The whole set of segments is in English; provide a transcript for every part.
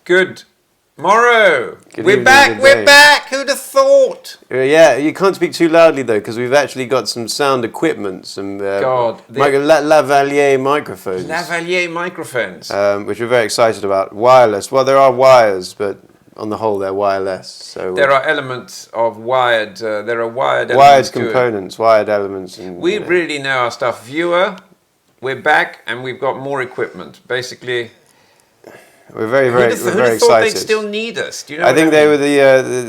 Good morrow. Good We're evening, back. good We're day. back. Who'd have thought? Yeah, you can't speak too loudly though, because we've actually got some sound equipment, some lavalier microphones, Lavalier microphones. which we're very excited about. Wireless. Well, there are wires, but on the whole, they're wireless. So There are elements of wired. There are wired elements wired to it. components, wired elements. And, We really know our stuff. Viewer, we're back and we've got more equipment. Basically, we're very who'd have thought excited. they'd still need us? Do you know I what think mean? they were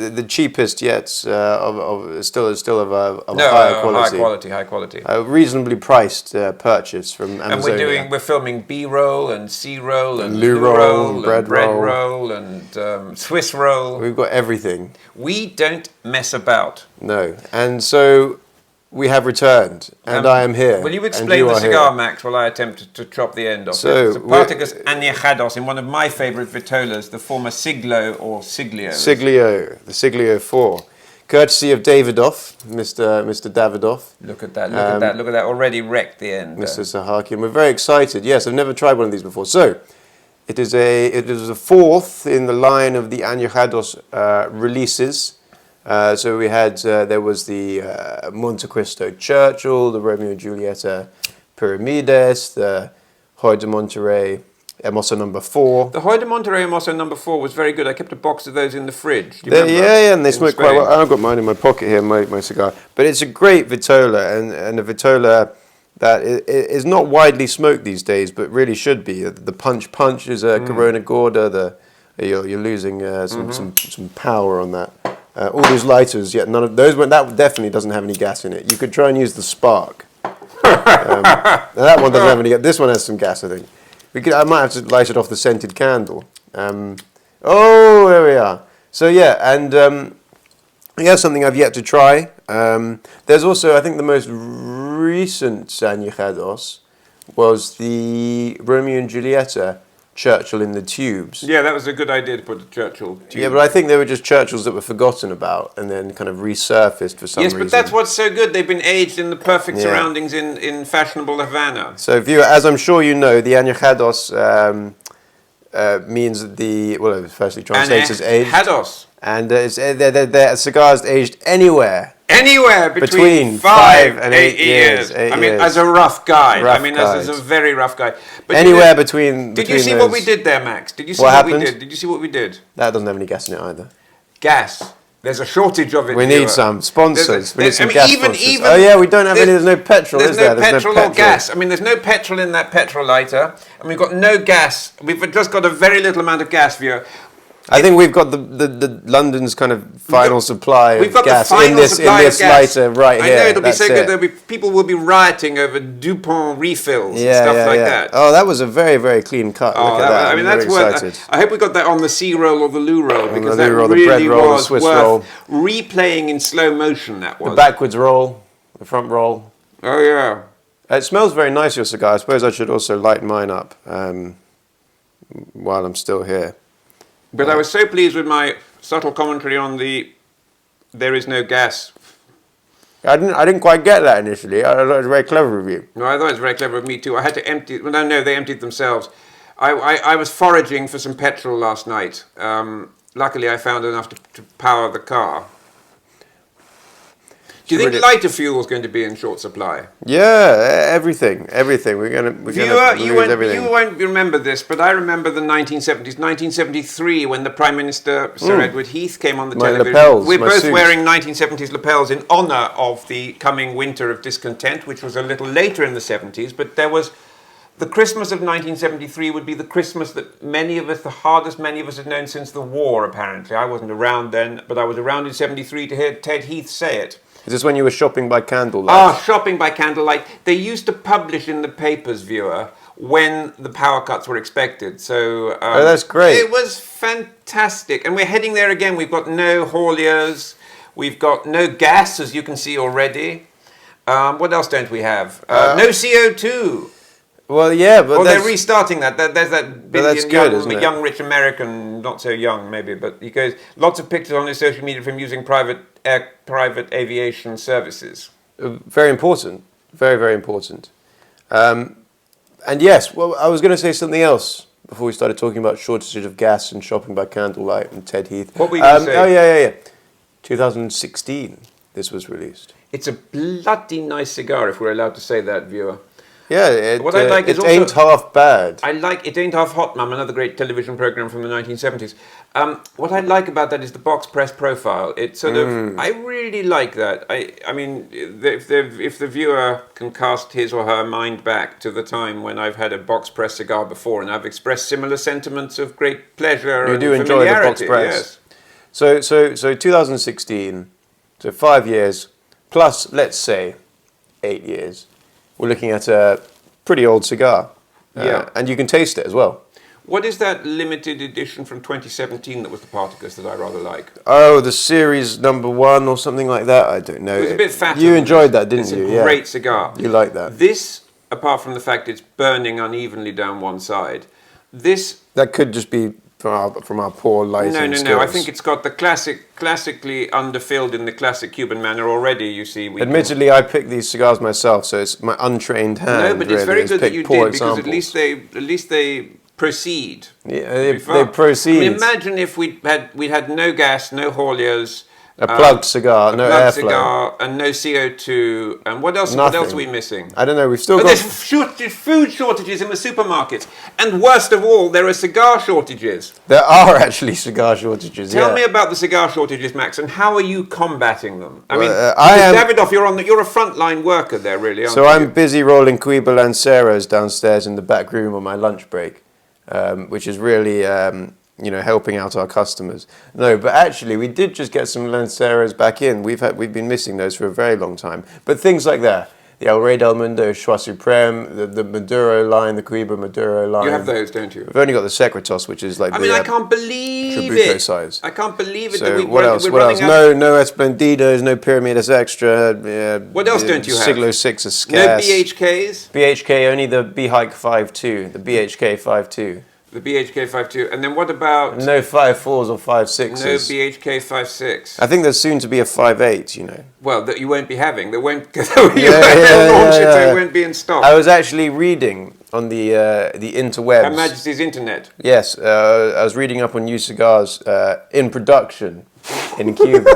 the cheapest yet, still of a higher quality. High quality. A reasonably priced purchase from Amazonia. And we're filming B-roll and C-roll and Loo roll, and bread roll and Swiss roll. We've got everything. We don't mess about. No. And so we have returned, and I am here. Will you and explain the are cigar, here. Max, while I attempt to chop the end off? So, it's a Partagas añejados in one of my favourite vitolas, the former Siglo or Siglio. Siglio, the Siglio 4. Courtesy of Davidoff, Mr. Davidoff. Look at that, look at that, already wrecked the end. Mr. Sahaki. And we're very excited. Yes, I've never tried one of these before. So, it is a fourth in the line of the añejados releases. So we had, there was the Montecristo Churchill, the Romeo and Julieta Pyramides, the Hoy de Monterrey Hermoso No. 4. The Hoy de Monterrey Hermoso No. 4 was very good. I kept a box of those in the fridge. Do you remember? Yeah, and they smoke quite well. I've got mine in my pocket here, my cigar. But it's a great vitola, and a vitola that is not widely smoked these days, but really should be. The punch is a Corona Gorda. You're losing some power on that. All these lighters, yet none of those. That definitely doesn't have any gas in it. You could try and use the Spark. That one doesn't have any gas. This one has some gas, I think. I might have to light it off the scented candle. Oh, there we are. So yeah, and yeah, something I've yet to try. There's also, I think, the most recent añejados was the Romeo and Julieta Churchill in the tubes. Yeah, that was a good idea to put the Churchill tube. Yeah, but I think they were just Churchills that were forgotten about and then kind of resurfaced for some reason. Yes, but that's what's so good. They've been aged in the perfect surroundings in fashionable Havana. So, viewer, as I'm sure you know, the añejados means the, well, it firstly translates as aged. Añejados. And they're cigars aged anywhere. Anywhere between 5 and 8 years. I mean, as a rough guide. As a very rough guide. But anywhere between. Did you see what we did there, Max? Did you see what we did? Did you see what we did? That doesn't have any gas in it either. Gas. There's a shortage of it. We need some sponsors. We need some gas sponsors. Even, oh yeah, we don't have any. There's no petrol, is there? There's no petrol or gas. I mean, there's no petrol in that petrol lighter, and we've got no gas. We've just got a very little amount of gas, viewer. I think we've got the London's kind of final supply of gas in this lighter right here. I know, it'll be so good. People will be rioting over Dupont refills and stuff like that. Oh, that was a very, very clean cut. Look at that. I mean, that's worth. I hope we got that on the C roll or the Lou roll, because that roll, really the bread roll, was the Swiss worth replaying in slow motion. That was the backwards roll, the front roll. Oh yeah. It smells very nice, your cigar. I suppose I should also light mine up while I'm still here. But I was so pleased with my subtle commentary on the there is no gas. I didn't quite get that initially. I thought it was very clever of you. No, I thought it was very clever of me too. I had to empty. Well, no, they emptied themselves. I was foraging for some petrol last night. Luckily, I found enough to power the car. Do you think lighter fuel is going to be in short supply? Yeah, everything. We're gonna lose everything. You won't remember this, but I remember the 1970s, 1973, when the Prime Minister, Sir Edward Heath, came on the television. Lapels, we're both wearing 1970s lapels in honour of the coming winter of discontent, which was a little later in the 70s, but there was... The Christmas of 1973 would be the Christmas that the hardest many of us had known since the war, apparently. I wasn't around then, but I was around in 73 to hear Ted Heath say it. Is this when you were shopping by candlelight? Shopping by candlelight. They used to publish in the papers, viewer, when the power cuts were expected. So that's great. It was fantastic. And we're heading there again. We've got no hauliers. We've got no gas, as you can see already. What else don't we have? No CO2. Well, yeah, but they're restarting that. There's that billion young rich American, not so young maybe, but he goes, lots of pictures on his social media from using private aviation services. Very important. Very, very important. And yes, well, I was going to say something else before we started talking about shortages of gas and shopping by candlelight and Ted Heath. What were you going to say? Oh, yeah. 2016, this was released. It's a bloody nice cigar, if we're allowed to say that, viewer. Yeah, What I like is it also, ain't half bad. I like It Ain't Half Hot, Mum, another great television program from the 1970s. What I like about that is the box press profile. It's sort of, I really like that. I mean, if the viewer can cast his or her mind back to the time when I've had a box press cigar before, and I've expressed similar sentiments of great pleasure You and do enjoy the box familiarity, press. yes. So 2016, so 5 years, plus, let's say, 8 years. We're looking at a pretty old cigar. Yeah. And you can taste it as well. What is that limited edition from 2017 that was the Particus that I rather like? Oh, the series #1 or something like that. I don't know. It was a bit fatter. You enjoyed that, didn't it's you? It's a great cigar. You like that. This, apart from the fact it's burning unevenly down one side, this... That could just be from our poor lighting No. skills. I think it's got the classically underfilled in the classic Cuban manner already, you see. Admittedly, I picked these cigars myself, so it's my untrained hand. No, but it's really, very good that you poor did, because examples. at least they proceed. Yeah, they before. proceed. I mean, imagine if we'd had no gas, no hauliers, A plugged cigar, no plugged airflow. cigar, and no CO2. And what else? Nothing. What else are we missing? I don't know. We've still But got. there's food shortages in the supermarkets, and worst of all, there are cigar shortages. There are actually cigar shortages. Tell me about the cigar shortages, Max, and how are you combating them? I mean, I am- Davidoff, you're a frontline worker there, really, aren't So you? I'm busy rolling Cuba Lanceros downstairs in the back room on my lunch break, which is really, helping out our customers. No, but actually, we did just get some Lanceros back in. We've been missing those for a very long time. But things like that, the El Rey del Mundo Choix Supreme, the Maduro line, the Cuba Maduro line. You have those, don't you? We've only got the Secretos, which is like I mean, I can't believe Trabuco it. size. I can't believe it So that what else? we're What else? running out. No Esplendidos, no Pyramidas Extra. What else don't you have? Siglo 6 is No scarce. BHKs? BHK, only the Behike 5.2, the BHK 5.2. The BHK 5.2. And then what about No 5.4s or 5.6s. no BHK 5.6? I think there's soon to be a 5.8, you know. Well, that you won't be having. They won't. They'll launch yeah, it, so yeah. it won't be in stock. I was actually reading on the interwebs. Her Majesty's Internet. Yes, I was reading up on new cigars in production in Cuba.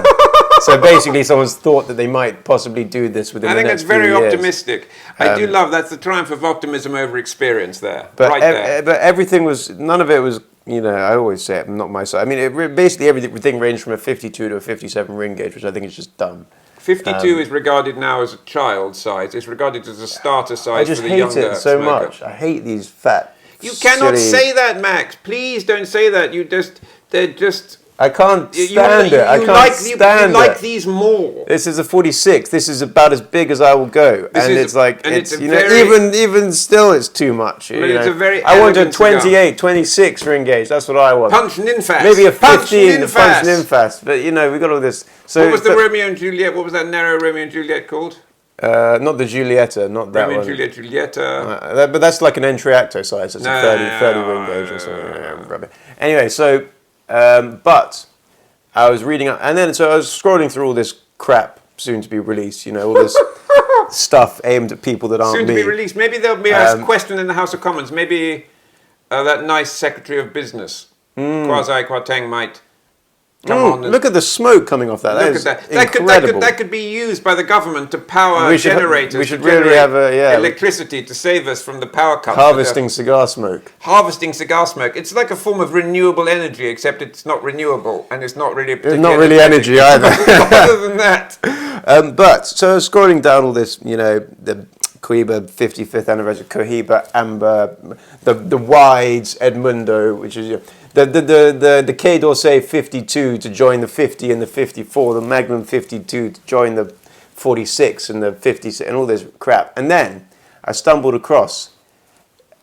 So basically, someone's thought that they might possibly do this within I the think next it's very few years. optimistic. I do love that's the triumph of optimism over experience there. But right there. but everything was, none of it was, I always say it, not my side. I mean, basically everything ranged from a 52 to a 57 ring gauge, which I think is just dumb. 52 is regarded now as a child size. It's regarded as a starter I size just for the hate younger it so smoker. much. I hate these fat. You cannot silly- say that, Max. Please don't say that. They're just. I can't You stand it. I can't stand you like it. these more. This is a 46. This is about as big as I will go, and it's like it's a you know very- even still it's too much. But it's a very I want a elegant cigar. 28, 26 ring gauge. That's what I want. Punching in fast. Maybe a Punching 15 in to fast. punching in fast. But we got all this. So What was the but, Romeo and Juliet? What was that narrow Romeo and Juliet called? not the Giulietta, not that Romeo one. and Juliet, Julieta. But that's like an entry acto size. It's No, a 30 ring gauge or something. Rubbish. Anyway, so but I was reading up, and then so I was scrolling through all this crap soon to be released. All this stuff aimed at people that aren't Soon me. to be released. Maybe there'll be a question in the House of Commons. Maybe that nice Secretary of Business, Kwasi Kwarteng, might come on. And Look at the smoke coming off that. That look is at that. incredible. That could be used by the government to power We should have- generators. we should to really generate have electricity to save us from the power cuts. Harvesting cigar smoke. Harvesting cigar smoke. It's like a form of renewable energy, except it's not renewable and it's not really. It's not really energy either. Other than that, But so I was scrolling down all this, the Cohiba 55th anniversary, Cohiba Amber, the Wides Edmundo, which is the Quai d'Orsay 52 to join the 50 and the 54, the Magnum 52 to join the 46 and the 56, and all this crap. And then I stumbled across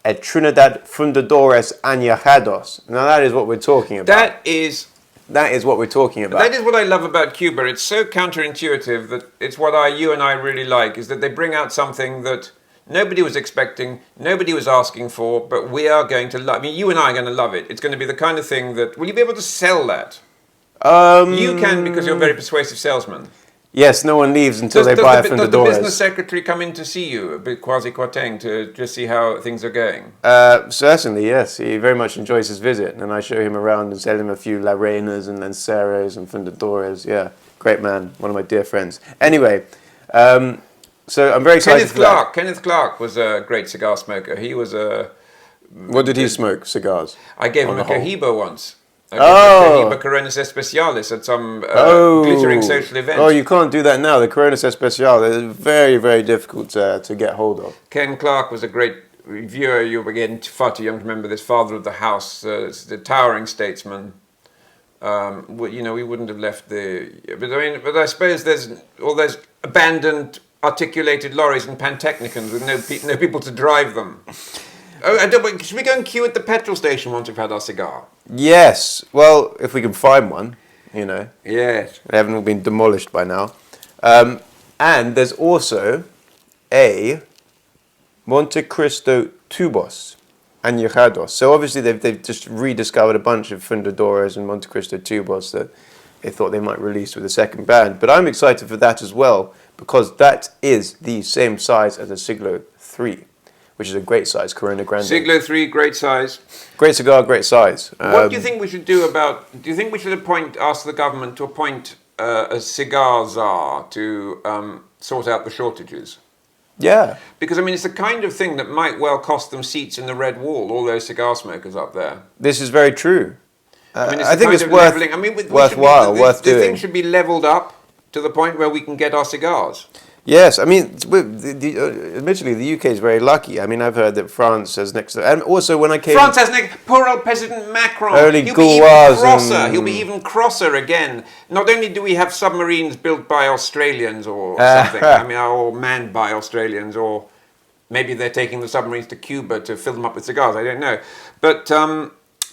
a Trinidad Fundadores Añejados. Now that is what we're talking about. That is what we're talking about. that is what I love about Cuba. It's so counterintuitive that it's what you and I really like, is that they bring out something that nobody was expecting, nobody was asking for, but we are going to love. I mean, you and I are going to love it. It's going to be the kind of thing that, will you be able to sell that? You can, because you're a very persuasive salesman. Yes, no one leaves until they buy a Does the business Fundadores. secretary come in to see you, a bit quasi-quatang, to just see how things are going? Certainly, yes. He very much enjoys his visit, and I show him around and sell him a few La Reinas and Lanceros and Fundadores. Yeah, great man, one of my dear friends. Anyway, so I'm very excited for that. Kenneth Clark was a great cigar smoker. He was a... What did he smoke? Cigars? I gave him On a the whole. Cohiba once. I Oh. gave him a Cohiba Coronas Especiales at some glittering social event. Oh, you can't do that now. The Coronas Especial, they're very, very difficult to get hold of. Ken Clark was a great reviewer. You were getting far too young to remember this. Father of the house, the towering statesman. You know, we wouldn't have left the... But I suppose there's all those abandoned articulated lorries and pantechnicons with no people to drive them. Oh, should we go and queue at the petrol station once we've had our cigar? Yes. Well, if we can find one, you know. Yes. They haven't all been demolished by now. And there's also a Monte Cristo Tubos Añejados. So obviously they've just rediscovered a bunch of Fundadoras and Monte Cristo Tubos that they thought they might release with a second band. But I'm excited for that as well, because that is the same size as a Siglo III, which is a great size, Corona Grande. Siglo III, great size. Great cigar, great size. What do you think we should do about... Do you think we should ask the government to appoint a cigar czar to sort out the shortages? Yeah. Because, I mean, it's the kind of thing that might well cost them seats in the Red Wall, all those cigar smokers up there. This is very true. I think it's worthwhile, worth doing. The thing should be levelled up to the point where we can get our cigars. Yes, I mean, admittedly, the UK is very lucky. I mean, I've heard that France has next... And also, when I came... France has next... Poor old President Macron. Early He'll be even Gauloises crosser. and- He'll be even crosser again. Not only do we have submarines built by Australians or something, I mean, or manned by Australians, or maybe they're taking the submarines to Cuba to fill them up with cigars, I don't know. But...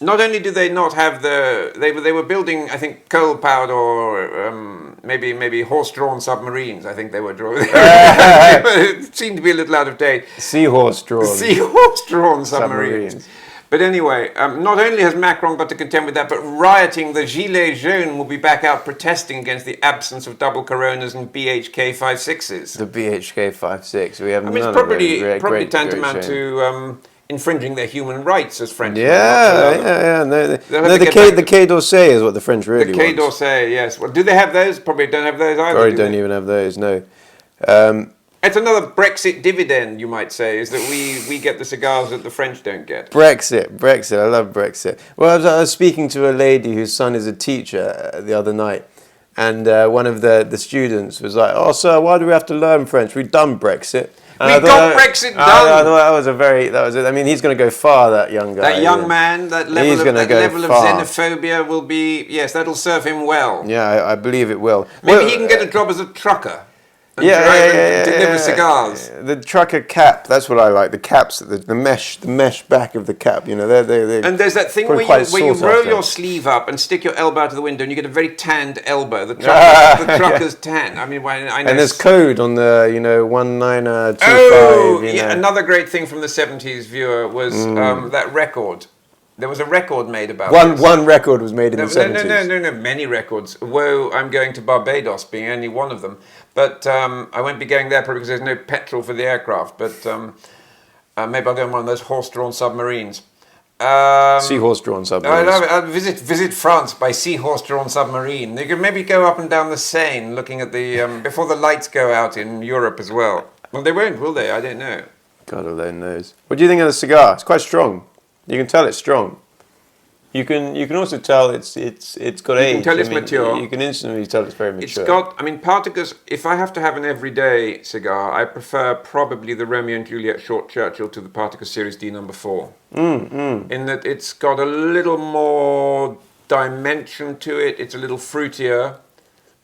not only do they not have they were building, I think, coal-powered or maybe horse-drawn submarines. I think they were drawing. It seemed to be a little out of date. Seahorse-drawn submarines. But anyway, not only has Macron got to contend with that, but rioting, the Gilets jaunes will be back out protesting against the absence of double Coronas and BHK 5.6s. The BHK 5.6. We have I mean, none it's probably, of those. probably Great tantamount shame. to... infringing their human rights as French. Yeah. No, the Quai d'Orsay is what the French really want. The Quai d'Orsay, yes. Well, do they have those? Probably don't have those either. Probably don't even have those, no. It's another Brexit dividend, you might say, is that we get the cigars that the French don't get. Brexit. I love Brexit. Well, I was speaking to a lady whose son is a teacher the other night, and one of the students was like, "Oh, sir, why do we have to learn French? We've done Brexit." We got Brexit done. I thought I mean, he's going to go far, that young guy. That young man, that level of xenophobia will be, yes, that'll serve him well. Yeah, I believe it will. Maybe he can get a job as a trucker. And deliver cigars. The trucker cap, that's what I like. The caps, the mesh back of the cap. You know, they're and there's that thing where you roll your sleeve up and stick your elbow out of the window, and you get a very tanned elbow. The trucker's tan. I mean, I know. And there's code on the 1925. Oh, yeah. Another great thing from the 70s viewer was that record. There was a record made about one record was made in the 70s. No, many records. Whoa, I'm going to Barbados, being only one of them. But I won't be going there probably because there's no petrol for the aircraft. But maybe I'll go on one of those horse-drawn submarines. Seahorse-drawn submarines. I love it. I'll visit France by seahorse-drawn submarine. You can maybe go up and down the Seine, looking at the before the lights go out in Europe as well. Well, they won't, will they? I don't know. God alone knows. What do you think of the cigar? It's quite strong. You can tell it's strong. You can also tell it's got age. You can tell it's mature. You can instantly tell it's very mature. It's got, I mean, Partagas, if I have to have an everyday cigar, I prefer probably the Romeo and Juliet Short Churchill to the Partagas Series D number 4. In that it's got a little more dimension to it, it's a little fruitier.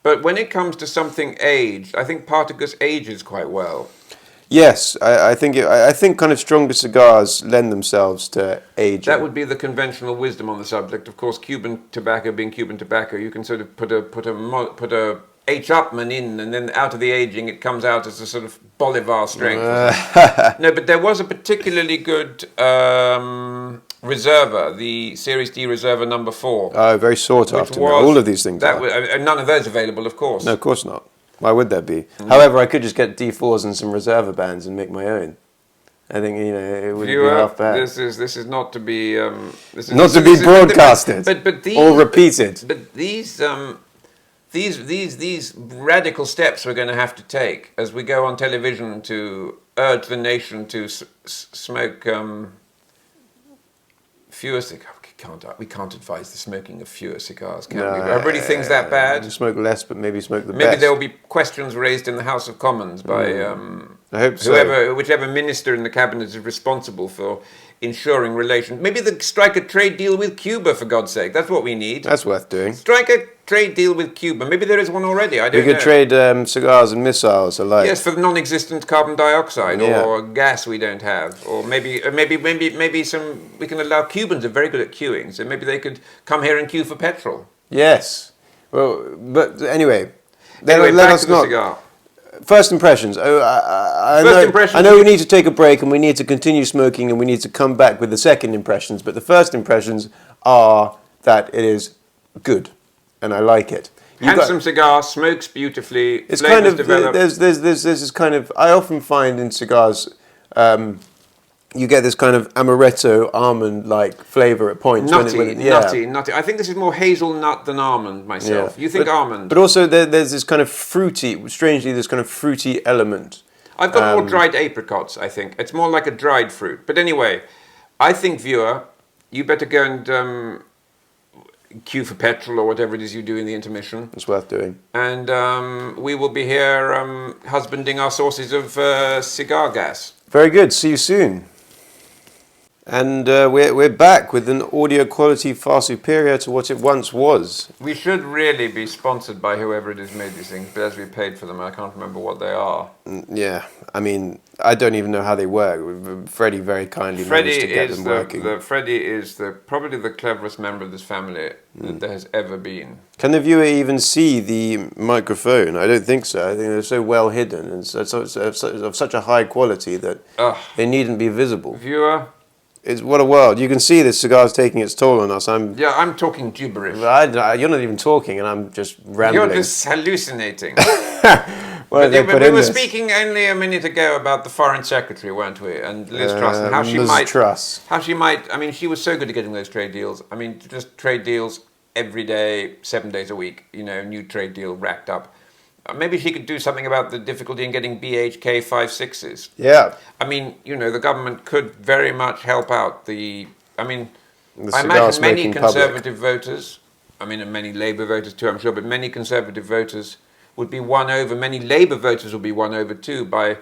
But when it comes to something aged, I think Partagas ages quite well. Yes, I think kind of stronger cigars lend themselves to aging. That would be the conventional wisdom on the subject. Of course, Cuban tobacco being Cuban tobacco, you can sort of put a H. Upmann in, and then out of the aging, it comes out as a sort of Bolivar strength. No, but there was a particularly good Reserva, the Series D Reserva number 4. Oh, very sought after. All of these things none of those available, of course. No, of course not. Why would that be? However, I could just get D4s and some reserva bands and make my own. I think it wouldn't be half bad. This is not to be Not to be broadcasted, but these, or repeated. But these radical steps we're going to have to take as we go on television to urge the nation to smoke fewer cigars. We can't advise the smoking of fewer cigars, can we? Everybody thinks that bad. Smoke less, but maybe smoke the best. Maybe there will be questions raised in the House of Commons by I hope so. whichever minister in the cabinet is responsible for ensuring relations. Maybe they strike a trade deal with Cuba, for God's sake. That's what we need. That's worth doing. Strike a trade deal with Cuba. Maybe there is one already. I don't know. We could trade cigars and missiles alike. Yes, for the non-existent carbon dioxide or gas we don't have, or maybe some. We can allow Cubans are very good at queuing, so maybe they could come here and queue for petrol. Yes. Well, but anyway, Anyway, let back us to the not. cigar. First impressions. I know we need to take a break and we need to continue smoking and we need to come back with the second impressions. But the first impressions are that it is good, and I like it. Handsome cigar, smokes beautifully. It's flavors kind of developed. there's this kind of. I often find in cigars. You get this kind of amaretto almond-like flavour at points. Nutty. I think this is more hazelnut than almond myself. Yeah. You think almond? But also there's this kind of strangely, this kind of fruity element. I've got more dried apricots, I think. It's more like a dried fruit. But anyway, I think, viewer, you better go and queue for petrol or whatever it is you do in the intermission. It's worth doing. And we will be here husbanding our sources of cigar gas. Very good. See you soon. And we're back with an audio quality far superior to what it once was. We should really be sponsored by whoever it is made these things, but as we paid for them, I can't remember what they are. Yeah, I mean, I don't even know how they work. Freddie very kindly managed to get them working. Freddie is probably the cleverest member of this family that there has ever been. Can the viewer even see the microphone? I don't think so. I think they're so well hidden and of such a high quality that they needn't be visible. Viewer? What a world. You can see this cigar's taking its toll on us. I'm talking gibberish. You're not even talking and I'm just rambling. You're just hallucinating. We were speaking only a minute ago about the Foreign Secretary, weren't we? And Liz Truss, and how she might, I mean, she was so good at getting those trade deals. I mean, just trade deals every day, 7 days a week, new trade deal racked up. Maybe she could do something about the difficulty in getting BHK 5/6s. Yeah. I mean, the government could very much help out I imagine many Conservative voters, and many Labour voters too, I'm sure, but many Conservative voters would be won over, many Labour voters would be won over too by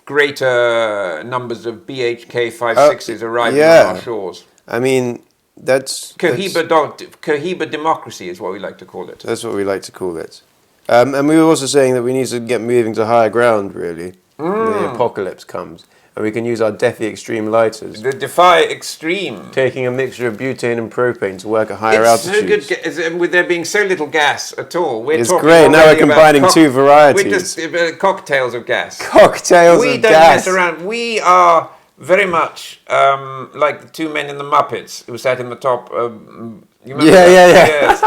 greater numbers of BHK 5/6s arriving on our shores. I mean, that's... Cohiba democracy is what we like to call it. That's what we like to call it. And we were also saying that we need to get moving to higher ground, really. When the apocalypse comes. And we can use our Defi Extreme lighters. The Defy Extreme. Taking a mixture of butane and propane to work at higher altitudes. It's so good, with there being so little gas at all. It's great. Now we're combining two varieties. We're just cocktails of gas. Cocktails of gas. We don't mess around. We are very much like the two men in the Muppets who sat in the top. You remember that? Yes.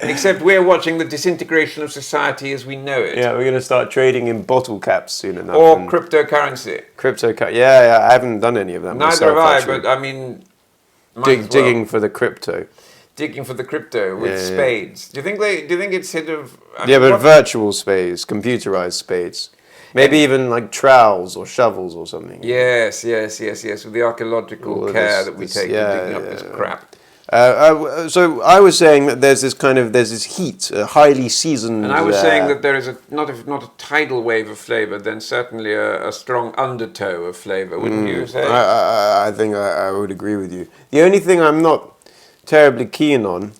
Except we're watching the disintegration of society as we know it. Yeah, we're going to start trading in bottle caps soon enough. Or cryptocurrency. Yeah, I haven't done any of that myself. Neither have I, but I mean... Digging for the crypto. Digging for the crypto with spades. Do you think it's sort of... virtual spades, computerized spades. Maybe even like trowels or shovels or something. Yes, with the archaeological care that we take in digging up this crap. So I was saying that there's this heat, a highly seasoned. And I was saying that there is not a tidal wave of flavour, then certainly a strong undertow of flavour, wouldn't you say? I think I would agree with you. The only thing I'm not terribly keen on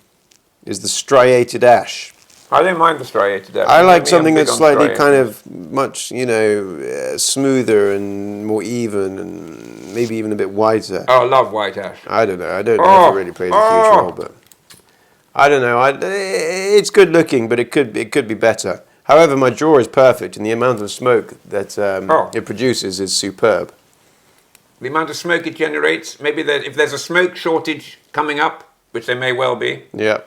is the striated ash. I don't mind the striated ash. I like something that's slightly kind of much, smoother and more even and maybe even a bit whiter. Oh, I love white ash. I don't know. I don't know if it really plays a huge role, but I don't know. It's good looking, but it could be better. However, my drawer is perfect, and the amount of smoke that it produces is superb. The amount of smoke it generates, maybe if there's a smoke shortage coming up, which there may well be. Yeah.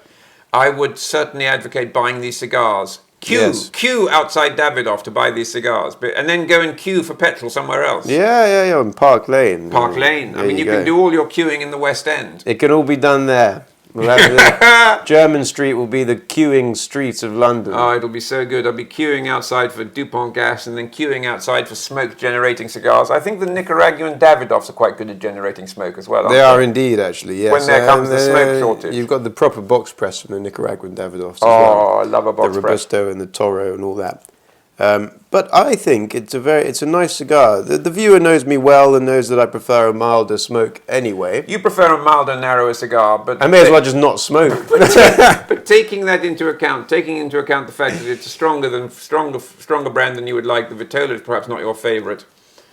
I would certainly advocate buying these cigars, Queue outside Davidoff to buy these cigars, and then go and queue for petrol somewhere else. Yeah, on Park Lane. Park Lane. I mean, you can do all your queuing in the West End. It can all be done there. We'll have German Street will be the queuing streets of London. Oh, it'll be so good. I'll be queuing outside for Dupont gas and then queuing outside for smoke-generating cigars. I think the Nicaraguan Davidoffs are quite good at generating smoke as well, aren't They are indeed, actually, yes. When there comes the smoke shortage. You've got the proper box press from the Nicaraguan Davidoffs as Oh, well. I love a box the press. Robusto and the Toro and all that. But I think it's a nice cigar. The viewer knows me well and knows that I prefer a milder smoke anyway. You prefer a milder, narrower cigar, but I may as well just not smoke. but taking into account the fact that it's a stronger brand than you would like, the Vitola is perhaps not your favourite.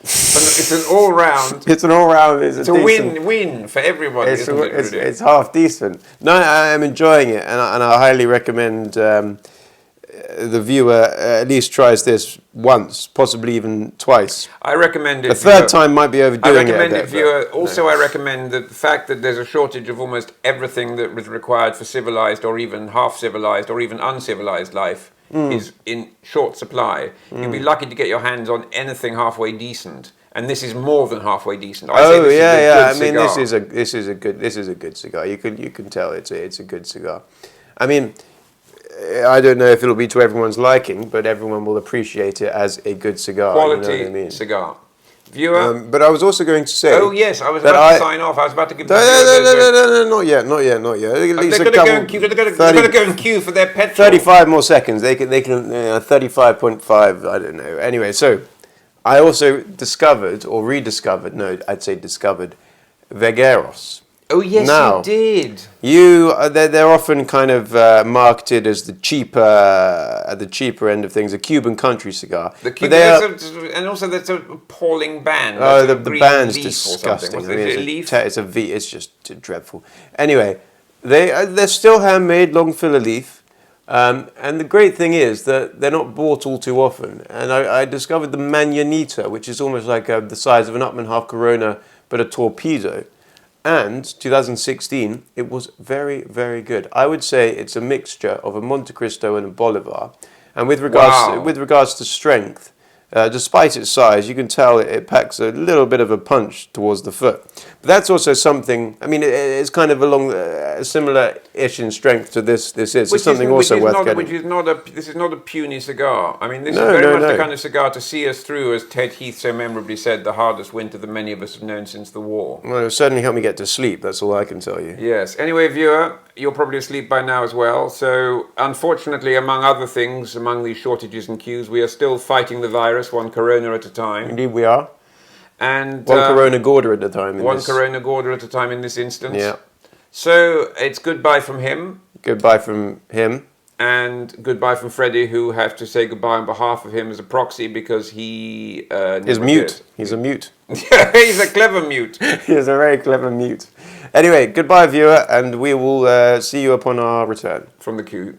But it's an all-round. It's an all-round. It's a win-win for everybody. It's half decent. No, I am enjoying it, and I highly recommend the viewer at least tries this once, possibly even twice. I recommend it. A third time might be overdoing it. I recommend it, viewer. Also, I recommend the fact that there's a shortage of almost everything that was required for civilized or even half-civilized or even uncivilized life is in short supply. You'd be lucky to get your hands on anything halfway decent. And this is more than halfway decent. I mean, this is a good cigar. You can tell it's a good cigar. I mean, I don't know if it'll be to everyone's liking, but everyone will appreciate it as a good cigar. Quality you know what I mean? cigar. Viewer. But I was also going to say. Oh yes, I was about to sign off. I was about to give. No, not yet. At least they've got to go and queue for their petrol. 35 more seconds. They can 35.5. I don't know. Anyway, so I also discovered or rediscovered. No, I'd say discovered Vegueros. Oh yes, now, you did. They're often kind of marketed as at the cheaper end of things, a Cuban country cigar. And also that's an appalling band. Oh, the band's disgusting. It's just dreadful. Anyway, they're still handmade, long filler leaf, and the great thing is that they're not bought all too often. And I discovered the Mañanita, which is almost like the size of an up and half Corona, but a torpedo. And 2016, it was very, very good. I would say it's a mixture of a Monte Cristo and a Bolivar. And with regards to strength, despite its size, you can tell it packs a little bit of a punch towards the foot. But that's also something. I mean, it's kind of along similar-ish in strength to this. This is something also worth getting. This is not a puny cigar. I mean, this is very much the kind of cigar to see us through, as Ted Heath so memorably said, the hardest winter that many of us have known since the war. Well, it certainly helped me get to sleep. That's all I can tell you. Yes. Anyway, viewer, you're probably asleep by now as well. So, unfortunately, among other things, among these shortages and queues, we are still fighting the virus, one Corona at a time. Indeed, we are. And one Corona Gorda at a time. Corona Gorda at a time in this instance. Yeah. So it's goodbye from him. Goodbye from him. And goodbye from Freddie, who have to say goodbye on behalf of him as a proxy because he is mute. He's a mute. He's a clever mute. He's a very clever mute. Anyway, goodbye, viewer, and we will see you upon our return from the queue.